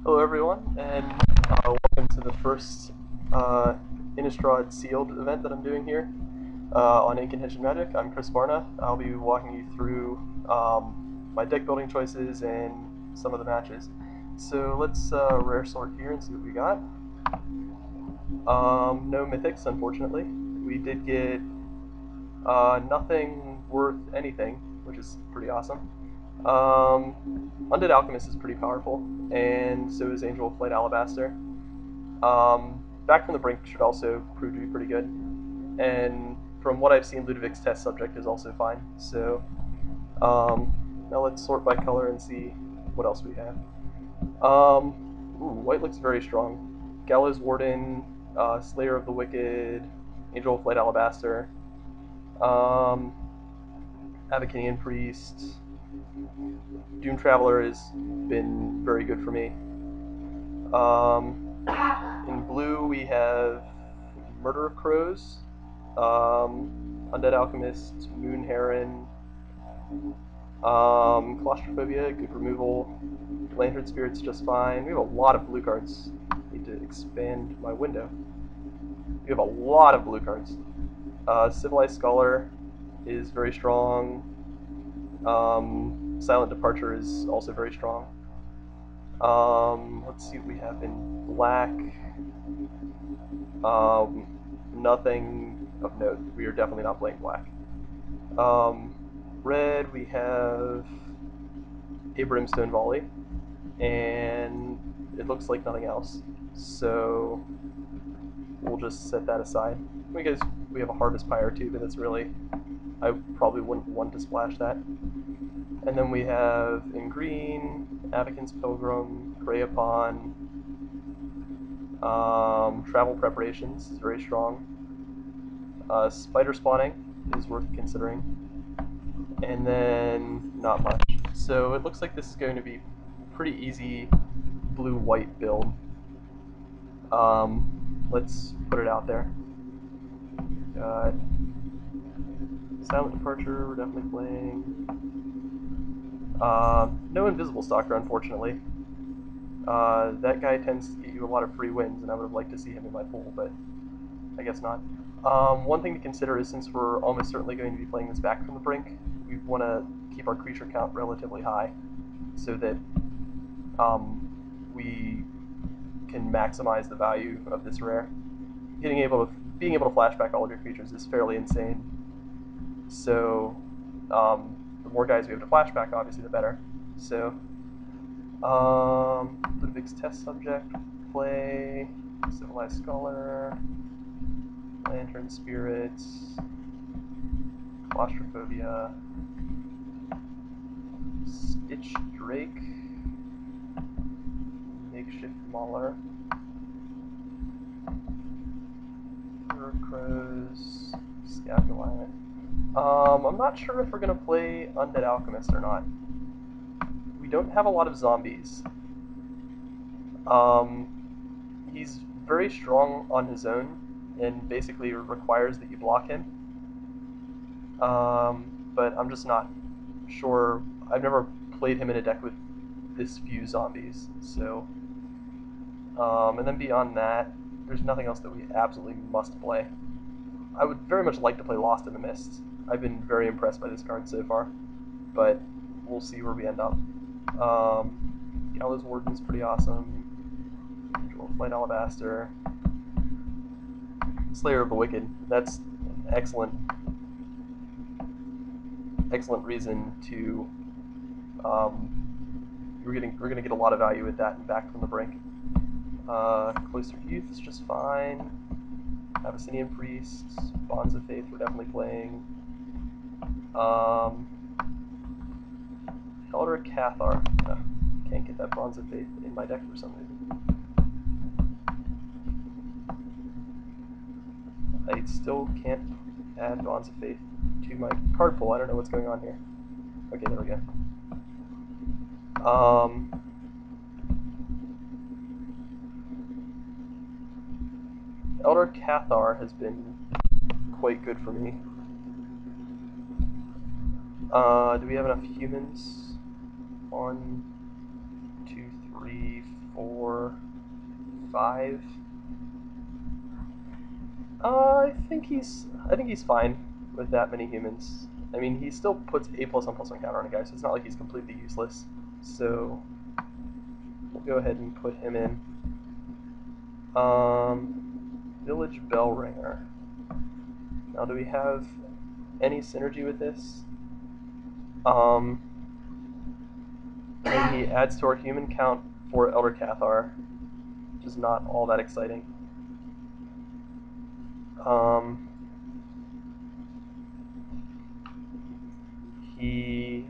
Hello everyone, and welcome to the first Innistrad Sealed event that I'm doing here on Ink and Henshin Magic. I'm Chris Barna. I'll be walking you through my deck building choices and some of the matches. So let's rare sort here and see what we got. No mythics, unfortunately. We did get nothing worth anything, which is pretty awesome. Undead Alchemist is pretty powerful, and so is Angel of Flight Alabaster. Back from the Brink should also prove to be pretty good, and from what I've seen, Ludovic's test subject is also fine. So now let's sort by color and see what else we have. White looks very strong. Gallows Warden, Slayer of the Wicked, Angel of Flight Alabaster, Avacanian Priest. Doom Traveler has been very good for me. In blue we have Murder of Crows, Undead Alchemist, Moon Heron, Claustrophobia, good removal, Lantern Spirit's just fine. We have a lot of blue cards. Need to expand my window. We have a lot of blue cards. Civilized Scholar is very strong. Silent Departure is also very strong. Let's see what we have in black. Nothing of note. We are definitely not playing black. Red, we have a Brimstone Volley, and it looks like nothing else. So we'll just set that aside. Because we have a Harvest Pyre too, but that's really, I probably wouldn't want to splash that. And then we have in green, Avakin's Pilgrim, Prey Upon, Travel Preparations is very strong. Spider Spawning is worth considering. And then not much. So it looks like this is going to be pretty easy blue-white build. Let's put it out there. Got Silent Departure, we're definitely playing. No Invisible Stalker, unfortunately. That guy tends to get you a lot of free wins, and I would have liked to see him in my pool, but I guess not. One thing to consider is, since we're almost certainly going to be playing this back from the Brink, we want to keep our creature count relatively high, so that we can maximize the value of this rare. Being able to flashback all of your creatures is fairly insane. So the more guys we have to flashback, obviously, the better. So Ludovic's test subject, play Civilized Scholar, Lantern Spirits, Claustrophobia, Stitch Drake, Makeshift Mauler, Crows, Scapulant. I'm not sure if we're going to play Undead Alchemist or not. We don't have a lot of zombies. He's very strong on his own, and basically requires that you block him. But I'm just not sure. I've never played him in a deck with this few zombies, so... and then beyond that, there's nothing else that we absolutely must play. I would very much like to play Lost in the Mist. I've been very impressed by this card so far, but we'll see where we end up. Gallows Warden's pretty awesome. Angel of Flight Alabaster. Slayer of the Wicked. That's excellent reason to... we're gonna get a lot of value with that and back from the Brink. Cloistered Youth is just fine. Avacanian Priest, Bonds of Faith we're definitely playing. Elder Cathar. Can't get that Bonds of Faith in my deck for some reason. I still can't add Bonds of Faith to my card pool. I don't know what's going on here. Okay, there we go. Elder Cathar has been quite good for me. Do we have enough humans? 1, 2, 3, 4, 5. I think he's fine with that many humans. I mean, he still puts A+1/+1 counter on a guy, so it's not like he's completely useless. So we'll go ahead and put him in. Village Bell Ringer. Now, do we have any synergy with this? And he adds to our human count for Elder Cathar, which is not all that exciting. He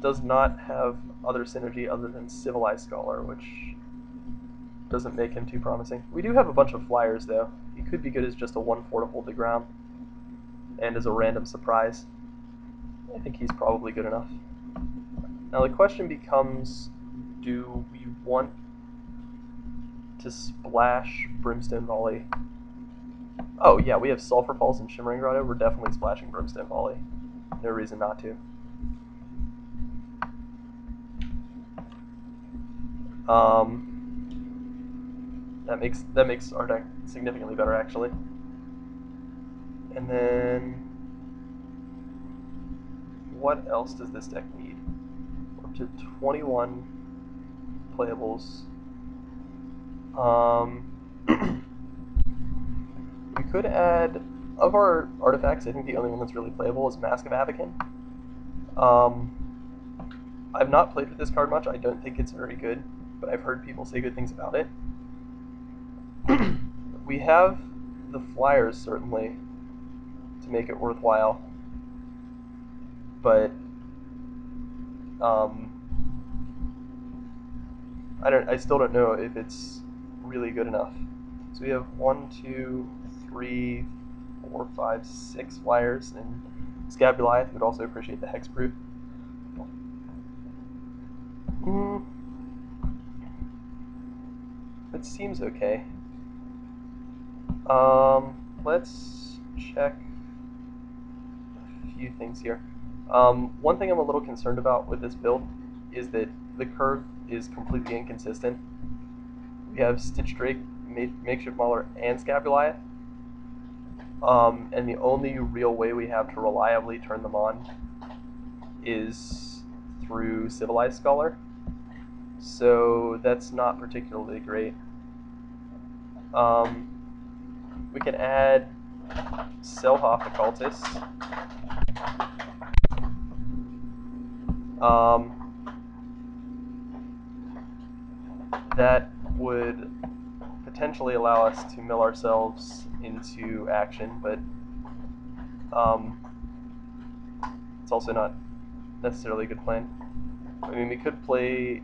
does not have other synergy other than Civilized Scholar, which doesn't make him too promising. We do have a bunch of flyers, though. He could be good as just a 1/4 to hold the ground, and as a random surprise. I think he's probably good enough. Now the question becomes, do we want to splash Brimstone Volley? Oh yeah, we have Sulphur Falls and Shimmering Grotto. We're definitely splashing Brimstone Volley. No reason not to. That makes our deck significantly better, actually. And then, what else does this deck need? We're up to 21 playables. We could add, of our artifacts, I think the only one that's really playable is Mask of Avakin. I've not played with this card much. I don't think it's very good, but I've heard people say good things about it. We have the flyers, certainly, to make it worthwhile, but I still don't know if it's really good enough. So we have 1, 2, 3, 4, 5, 6 flyers, and Scabulith would also appreciate the hexproof. It seems okay. Let's check a few things here. One thing I'm a little concerned about with this build is that the curve is completely inconsistent. We have Stitch Drake, Makeshift Mauler, and Scabulith. And the only real way we have to reliably turn them on is through Civilized Scholar. So that's not particularly great. We can add Selhoff the Cultist. That would potentially allow us to mill ourselves into action, but it's also not necessarily a good plan. I mean, we could play...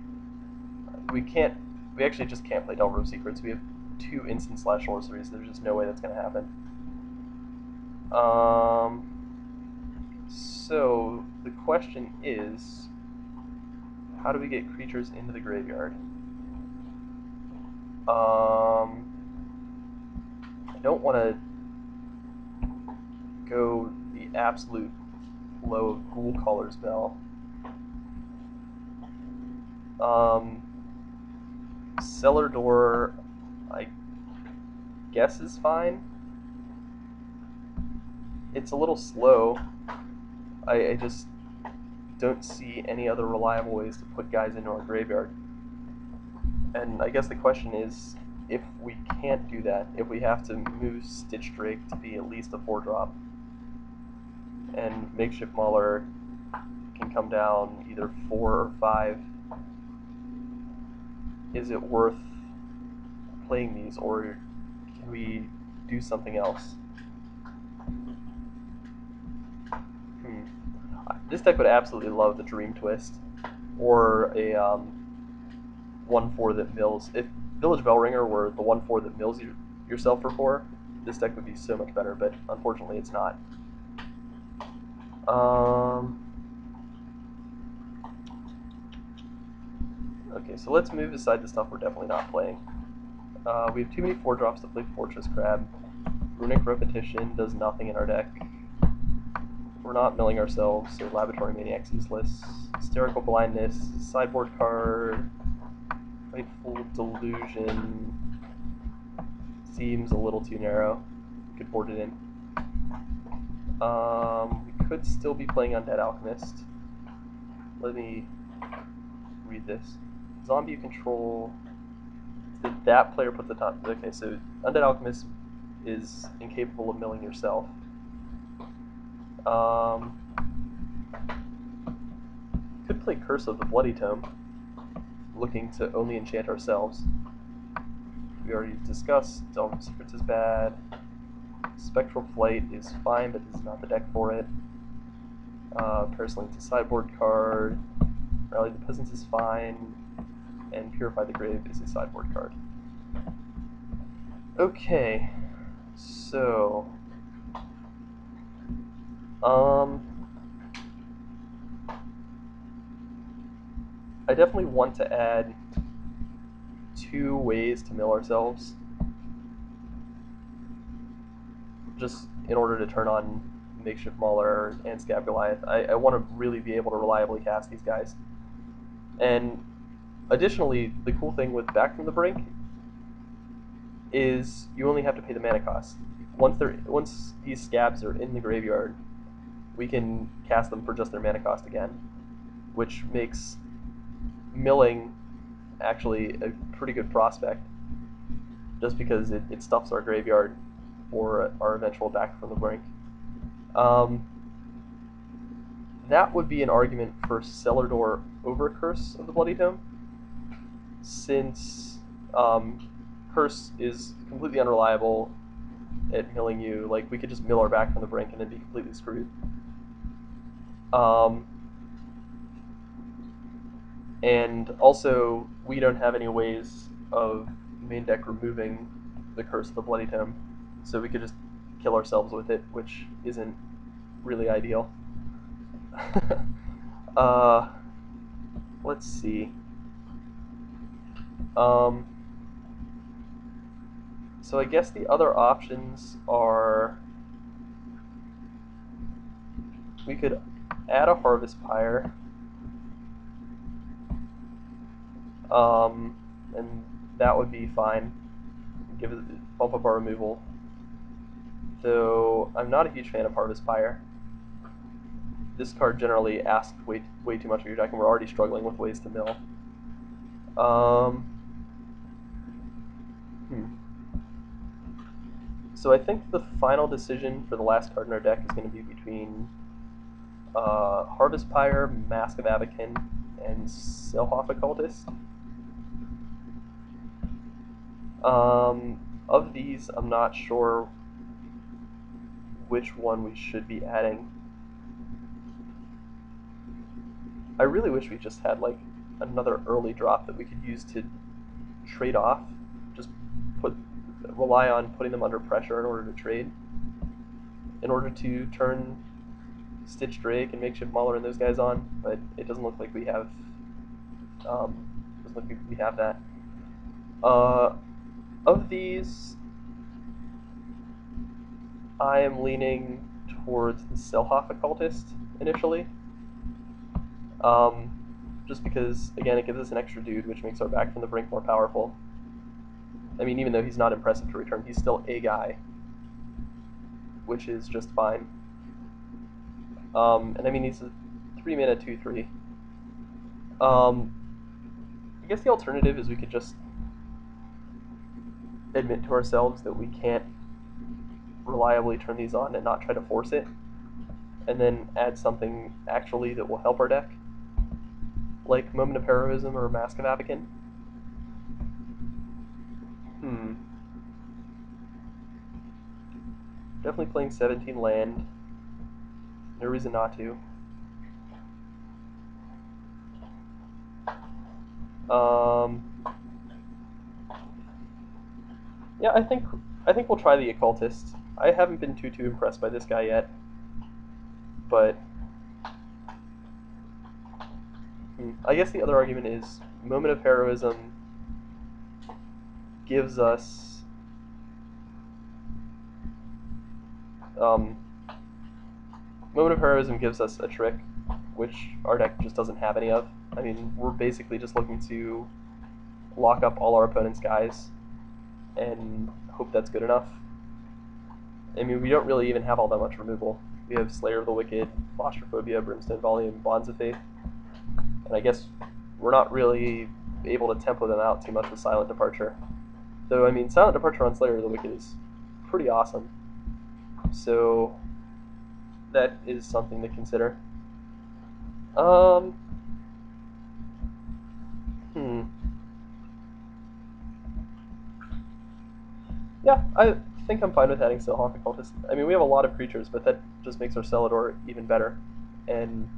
We actually just can't play Delver of Secrets. We have 2 instant slash sorceries. There's just no way that's going to happen. So the question is, how do we get creatures into the graveyard? I don't want to go the absolute low of Ghoul Caller's Bell. Cellar Door, I guess, is fine. It's a little slow. I just don't see any other reliable ways to put guys into our graveyard. And I guess the question is, if we can't do that, if we have to move Stitch Drake to be at least a 4-drop, and Makeshift Mauler can come down either 4 or 5, is it worth playing these, or can we do something else? This deck would absolutely love the Dream Twist, or a 1/4 that mills. If Village Bellringer were the 1/4 that mills yourself for 4, this deck would be so much better, but unfortunately it's not. Okay, so let's move aside the stuff we're definitely not playing. We have too many 4-drops to play Fortress Crab. Runic Repetition does nothing in our deck. we're not milling ourselves, so Laboratory Maniac's useless. Hysterical Blindness, sideboard card, Rightful Delusion seems a little too narrow. Could board it in. We could still be playing Undead Alchemist. Let me read this. Zombie you control. That player puts the top. Okay, so Undead Alchemist is incapable of milling yourself. Could play Curse of the Bloody Tome, looking to only enchant ourselves. We already discussed Delve Secrets is bad. Spectral Flight is fine, but this is not the deck for it. Parasling's a sideboard card. Rally the Peasants is fine. And Purify the Grave is a sideboard card. Okay, so I definitely want to add 2 ways to mill ourselves, just in order to turn on Makeshift Mauler and Scab Goliath. I want to really be able to reliably cast these guys. And additionally, the cool thing with Back from the Brink is you only have to pay the mana cost. Once these scabs are in the graveyard, we can cast them for just their mana cost again, which makes milling actually a pretty good prospect, just because it stuffs our graveyard for our eventual Back from the Brink. That would be an argument for Cellar Door over Curse of the Bloody Tome, since Curse is completely unreliable at milling you. Like, we could just mill our Back from the Brink and then be completely screwed. And also, we don't have any ways of main deck removing the Curse of the Bloody Tome, so we could just kill ourselves with it, which isn't really ideal. Let's see. So I guess the other options are, we could add a Harvest Pyre, and that would be fine. Give it, bump up our removal. Though I'm not a huge fan of Harvest Pyre. This card generally asks way too much of your deck, and we're already struggling with ways to mill. So I think the final decision for the last card in our deck is going to be between Harvest Pyre, Mask of Avakin, and Selhoff Occultist. Of these, I'm not sure which one we should be adding. I really wish we just had like another early drop that we could use to trade off. Just rely on putting them under pressure in order to trade, in order to turn Stitch Drake and Makeshift Mauler and those guys on. But it doesn't look like we have. That. Of these, I am leaning towards the Selhoff Occultist initially. Just because, again, it gives us an extra dude, which makes our Back from the Brink more powerful. I mean, even though he's not impressive to return, he's still a guy, which is just fine. And I mean, he's a 3-mana 2/3. I guess the alternative is we could just admit to ourselves that we can't reliably turn these on and not try to force it, and then add something actually that will help our deck, like Moment of Heroism or Mask of Avakin. Definitely playing 17 land. No reason not to. Yeah, I think we'll try the Occultist. I haven't been too impressed by this guy yet, but I guess the other argument is Moment of Heroism gives us Moment of Heroism gives us a trick, which our deck just doesn't have any of. I mean, we're basically just looking to lock up all our opponent's guys and hope that's good enough. I mean, we don't really even have all that much removal. We have Slayer of the Wicked, Claustrophobia, Brimstone Volume, Bonds of Faith, and I guess we're not really able to tempo them out too much with Silent Departure. Though, I mean, Silent Departure on Slayer of the Wicked is pretty awesome. So that is something to consider. Yeah, I think I'm fine with adding Silhawk Occultist. I mean, we have a lot of creatures, but that just makes our Celador even better. And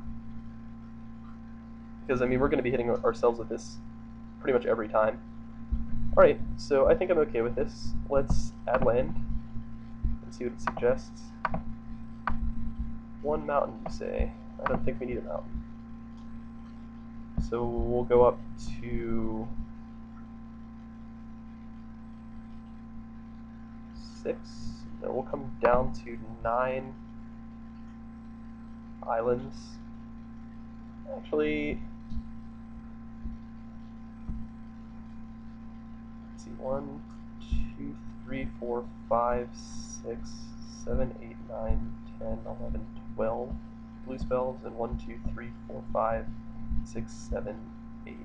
because, I mean, we're going to be hitting ourselves with this pretty much every time. Alright, so I think I'm okay with this. Let's add land and see what it suggests. One mountain, you say? I don't think we need a mountain. So we'll go up to 6, then we'll come down to 9 islands. Actually, let's see, 1, 2, 3, 4, 5, 6, 7, 8, 9, 10, 11, 12 blue spells, and 1, 2, 3, 4, 5, 6, 7, 8,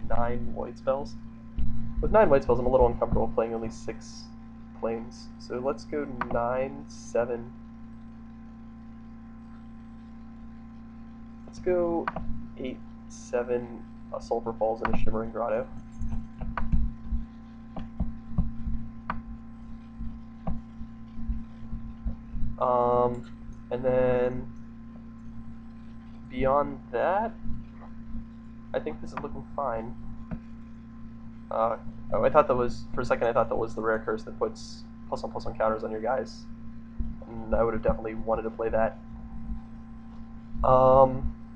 9 white spells. With 9 white spells, I'm a little uncomfortable playing only 6 planes. So let's go 9, 7. Let's go 8, 7, a Sulphur Falls and a Shimmering Grotto. And then beyond that, I think this is looking fine. Oh, I thought that was, for a second I thought that was the rare curse that puts +1/+1 counters on your guys. And I would have definitely wanted to play that.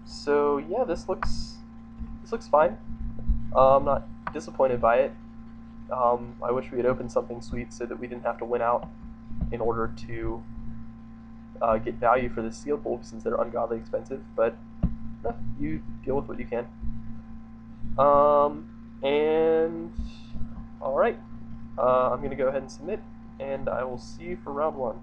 So yeah, this looks fine. I'm not disappointed by it. I wish we had opened something sweet so that we didn't have to win out in order to get value for the sealed pool, since they're ungodly expensive, but you deal with what you can. And alright, I'm going to go ahead and submit, and I will see you for round 1.